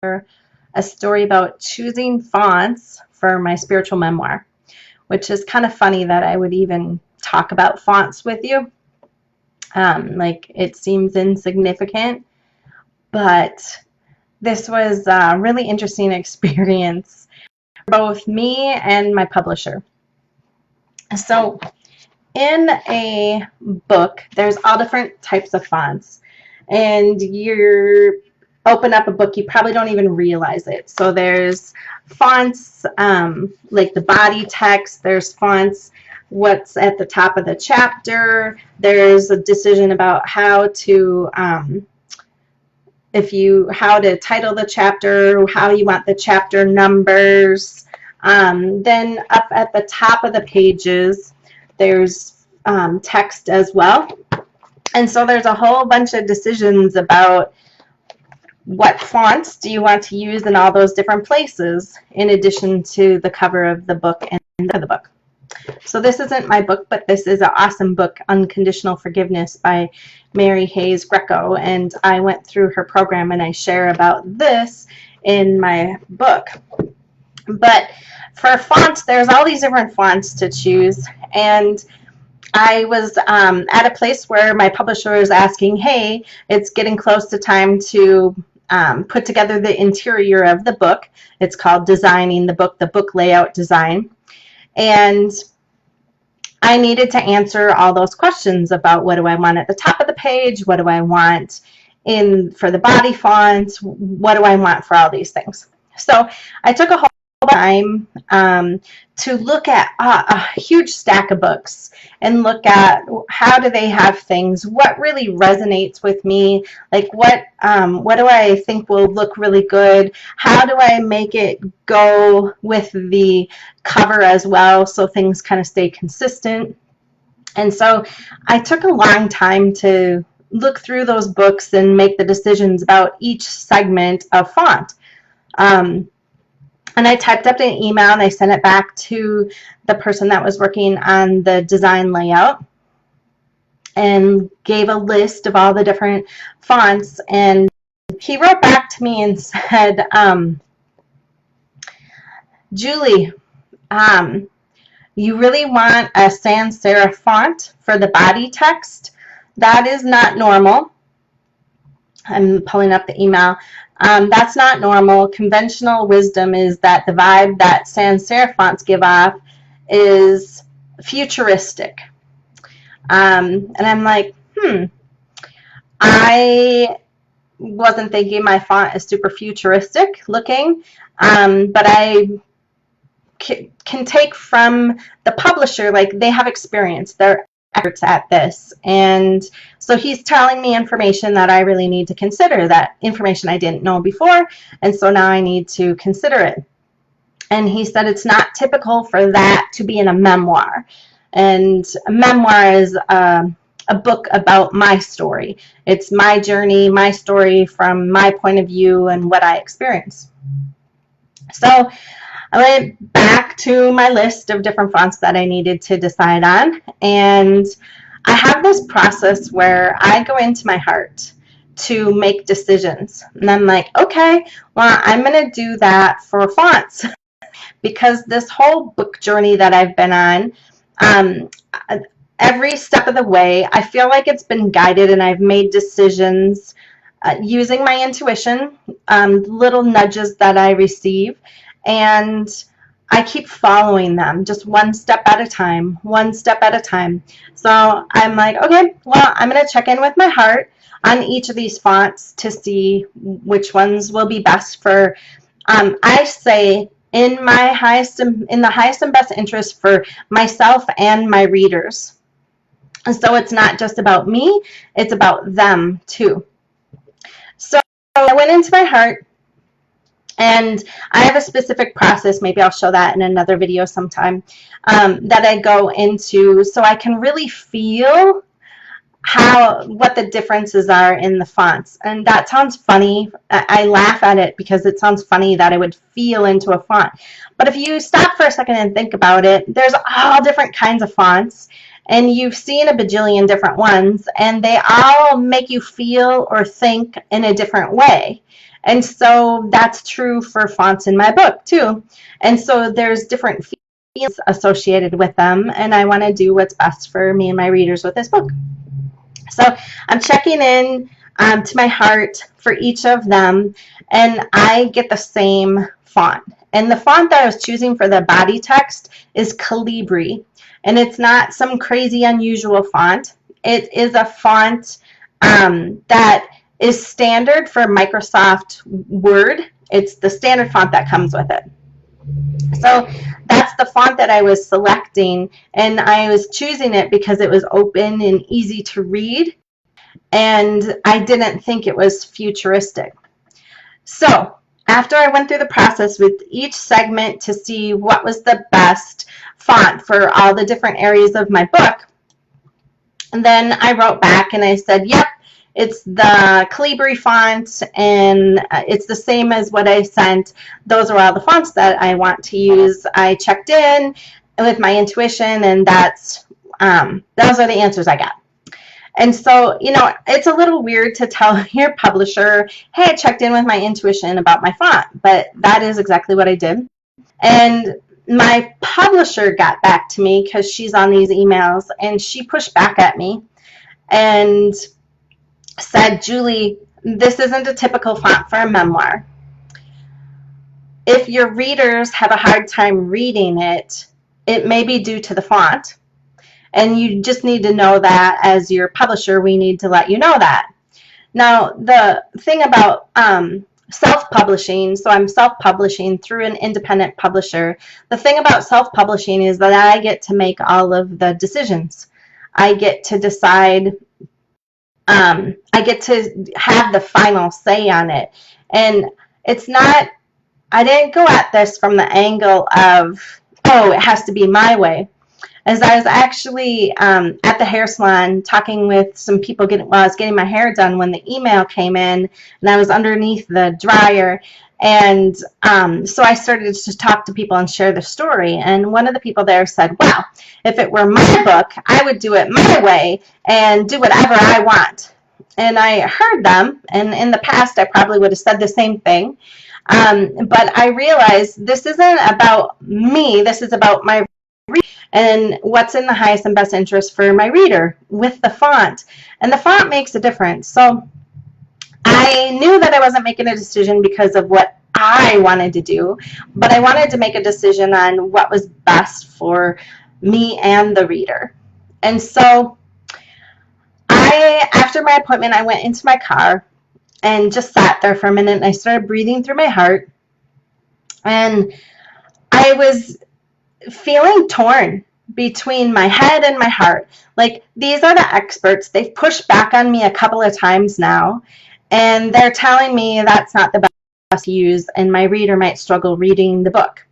a story about choosing fonts for my spiritual memoir, which is kind of funny that I would even talk about fonts with you. Like, it seems insignificant, but this was a really interesting experience for both me and my publisher. So in a book, there's all different types of fonts, and you open up a book, you probably don't even realize it. So there's fonts like the body text, there's fonts what's at the top of the chapter, there's a decision about how to how to title the chapter, how you want the chapter numbers. Then up at the top of the pages, there's text as well. And so there's a whole bunch of decisions about what fonts do you want to use in all those different places, in addition to the cover of the book and the book. So this isn't my book, but this is an awesome book, Unconditional Forgiveness by Mary Hayes Greco, and I went through her program and I share about this in my book. But for fonts, there's all these different fonts to choose, and I was at a place where my publisher was asking, hey, it's getting close to time to put together the interior of the book. It's called Designing the book layout design. And I needed to answer all those questions about what do I want at the top of the page, what do I want for the body font, what do I want for all these things. So I took a whole time to look at a huge stack of books and look at how do they have things, what really resonates with me, like what do I think will look really good, how do I make it go with the cover as well so things kind of stay consistent. And so I took a long time to look through those books and make the decisions about each segment of font. And I typed up an email and I sent it back to the person that was working on the design layout and gave a list of all the different fonts. And he wrote back to me and said, Julie, you really want a sans serif font for the body text? That is not normal. I'm pulling up the email. That's not normal. Conventional wisdom is that the vibe that sans serif fonts give off is futuristic. And I'm like, I wasn't thinking my font is super futuristic looking, but I can take from the publisher, like they have experience, they're experts at this, and so he's telling me information that I really need to consider, that information I didn't know before, and so now I need to consider it. And he said it's not typical for that to be in a memoir, and a memoir is a book about my story. It's my journey, my story from my point of view and what I experienced. So I went back to my list of different fonts that I needed to decide on, and I have this process where I go into my heart to make decisions. And I'm like, okay, well, I'm going to do that for fonts because this whole book journey that I've been on, every step of the way, I feel like it's been guided and I've made decisions using my intuition, little nudges that I receive. And I keep following them just one step at a time, one step at a time. So I'm like, okay, well, I'm going to check in with my heart on each of these fonts to see which ones will be best for, I say, in the highest and best interest for myself and my readers. And so it's not just about me, it's about them too. So I went into my heart. And I have a specific process, maybe I'll show that in another video sometime, that I go into so I can really feel what the differences are in the fonts. And that sounds funny. I laugh at it because it sounds funny that I would feel into a font. But if you stop for a second and think about it, there's all different kinds of fonts. And you've seen a bajillion different ones, and they all make you feel or think in a different way. And so that's true for fonts in my book too. And so there's different feelings associated with them, and I want to do what's best for me and my readers with this book. So I'm checking in to my heart for each of them, and I get the same font. And the font that I was choosing for the body text is Calibri, and it's not some crazy unusual font. It is a font that is standard for Microsoft Word. It's the standard font that comes with it. So that's the font that I was selecting, and I was choosing it because it was open and easy to read, and I didn't think it was futuristic. So after I went through the process with each segment to see what was the best font for all the different areas of my book, and then I wrote back and I said, yep, it's the Calibri font, and it's the same as what I sent. Those are all the fonts that I want to use. I checked in with my intuition, and those are the answers I got. And so, it's a little weird to tell your publisher, hey, I checked in with my intuition about my font, but that is exactly what I did. And my publisher got back to me because she's on these emails, and she pushed back at me and said, Julie, this isn't a typical font for a memoir. If your readers have a hard time reading it, it may be due to the font. And you just need to know that as your publisher, we need to let you know that. Now, the thing about self-publishing, so I'm self-publishing through an independent publisher. The thing about self-publishing is that I get to make all of the decisions. I get to decide, I get to have the final say on it. And it's not, I didn't go at this from the angle of, oh, it has to be my way. As I was actually at the hair salon talking with some people while I was getting my hair done when the email came in, and I was underneath the dryer. And so I started to talk to people and share the story. And one of the people there said, wow, if it were my book, I would do it my way and do whatever I want. And I heard them, and in the past I probably would have said the same thing. But I realized this isn't about me, this is about my reader and what's in the highest and best interest for my reader with the font. And the font makes a difference. So I knew that I wasn't making a decision because of what I wanted to do, but I wanted to make a decision on what was best for me and the reader. And so after my appointment, I went into my car and just sat there for a minute, and I started breathing through my heart. And I was feeling torn between my head and my heart. Like, these are the experts. They've pushed back on me a couple of times now, and they're telling me that's not the best to use, and my reader might struggle reading the book.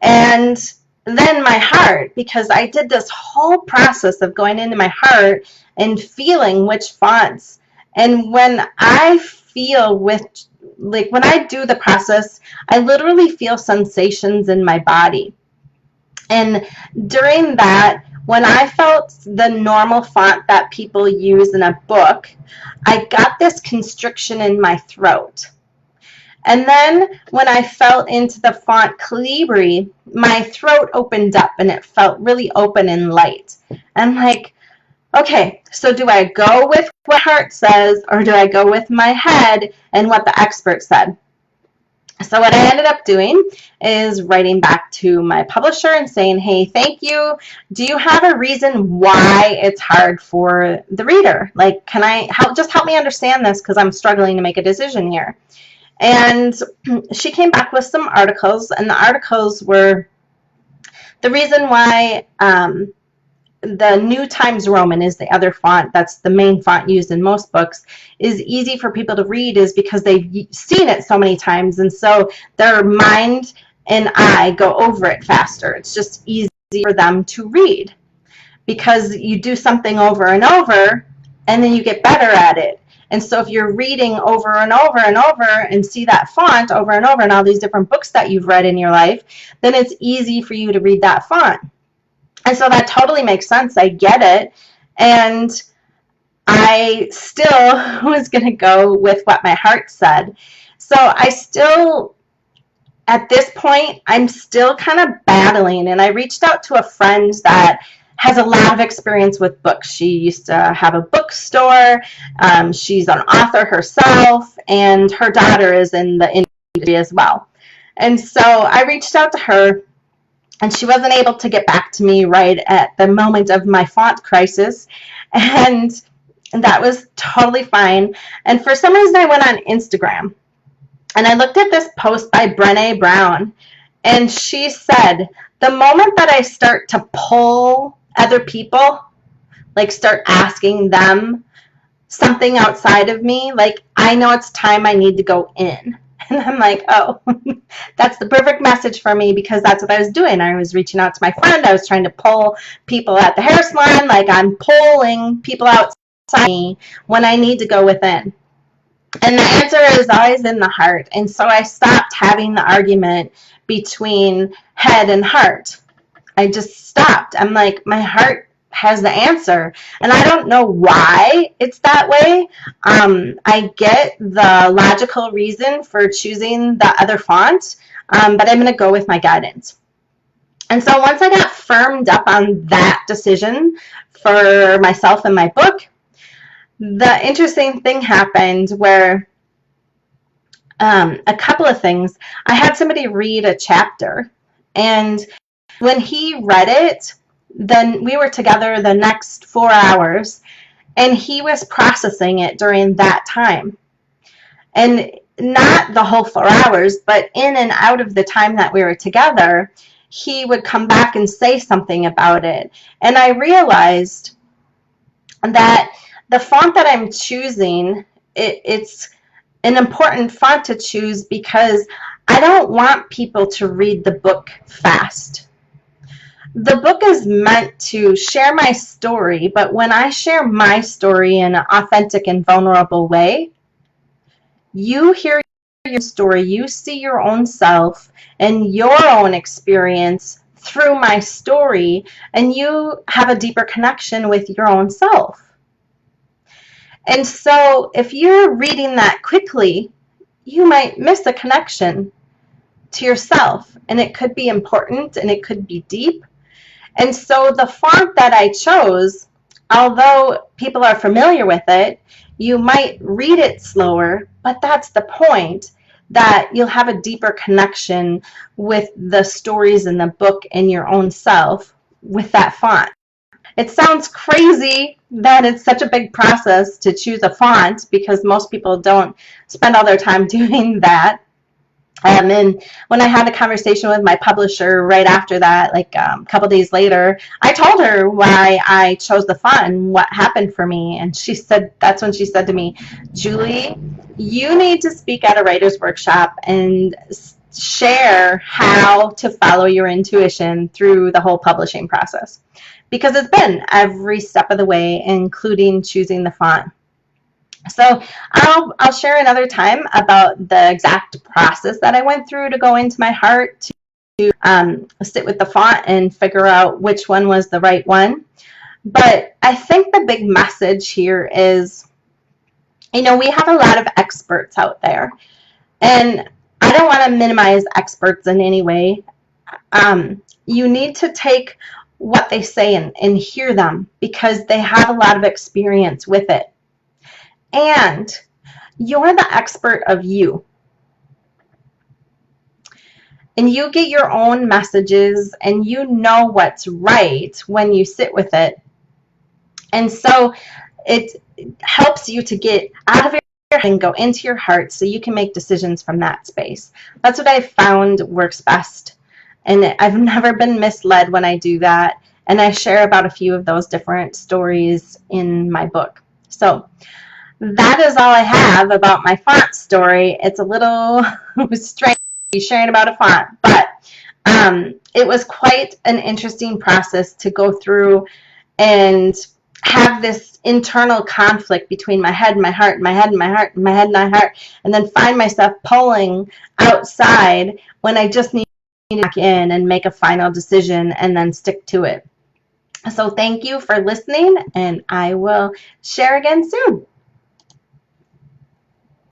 And then my heart, because I did this whole process of going into my heart and feeling which fonts. And when I feel when I do the process, I literally feel sensations in my body. And during that, when I felt the normal font that people use in a book, I got this constriction in my throat. And then when I felt into the font Calibri, my throat opened up and it felt really open and light. I'm like, okay, so do I go with what heart says, or do I go with my head and what the expert said? So what I ended up doing is writing back to my publisher and saying, hey, thank you. Do you have a reason why it's hard for the reader? Like, can I just help me understand this, because I'm struggling to make a decision here. And she came back with some articles, and the articles were the reason why the New Times Roman is the other font, that's the main font used in most books, is easy for people to read is because they've seen it so many times, and so their mind and eye go over it faster. It's just easy for them to read because you do something over and over, and then you get better at it. And so if you're reading over and over and over and see that font over and over in all these different books that you've read in your life, then it's easy for you to read that font. And so that totally makes sense. I get it. And I still was going to go with what my heart said. So I still, at this point, I'm still kind of battling, and I reached out to a friend that has a lot of experience with books. She used to have a bookstore. She's an author herself, and her daughter is in the industry as well. And so I reached out to her, and she wasn't able to get back to me right at the moment of my font crisis. And that was totally fine. And for some reason, I went on Instagram, and I looked at this post by Brené Brown, and she said, the moment that I start to pull other people, like start asking them something outside of me, like I know it's time I need to go in. And I'm like, oh, that's the perfect message for me, because that's what I was doing. I was reaching out to my friend. I was trying to pull people at the hair salon, like I'm pulling people outside me when I need to go within. And the answer is always in the heart. And so I stopped having the argument between head and heart. I just stopped. I'm like, my heart has the answer. And I don't know why it's that way. I get the logical reason for choosing the other font, but I'm going to go with my guidance. And so once I got firmed up on that decision for myself and my book, the interesting thing happened where a couple of things. I had somebody read a chapter, and when he read it, then we were together the next 4 hours, and he was processing it during that time. And not the whole 4 hours, but in and out of the time that we were together, he would come back and say something about it. And I realized that the font that I'm choosing, it's an important font to choose because I don't want people to read the book fast. The book is meant to share my story, but when I share my story in an authentic and vulnerable way, you hear your story, you see your own self and your own experience through my story, and you have a deeper connection with your own self. And so if you're reading that quickly, you might miss a connection to yourself, and it could be important and it could be deep. And so the font that I chose, although people are familiar with it, you might read it slower, but that's the point, that you'll have a deeper connection with the stories in the book and your own self with that font. It sounds crazy that it's such a big process to choose a font, because most people don't spend all their time doing that. And when I had a conversation with my publisher right after that, like a couple days later, I told her why I chose the font and what happened for me. And she said, that's when she said to me, Julie, you need to speak at a writer's workshop and share how to follow your intuition through the whole publishing process. Because it's been every step of the way, including choosing the font. So I'll share another time about the exact process that I went through to go into my heart to sit with the font and figure out which one was the right one. But I think the big message here is, we have a lot of experts out there, and I don't want to minimize experts in any way. You need to take what they say and hear them, because they have a lot of experience with it. And you're the expert of you. And you get your own messages, and you know what's right when you sit with it. And so it helps you to get out of your head and go into your heart, so you can make decisions from that space. That's what I've found works best. And I've never been misled when I do that. And I share about a few of those different stories in my book. So that is all I have about my font story. It's a little strange sharing about a font, but it was quite an interesting process to go through and have this internal conflict between my head and my heart, my head and my heart, my head and my heart, and then find myself pulling outside when I just need to get back in and make a final decision and then stick to it. So thank you for listening, and I will share again soon.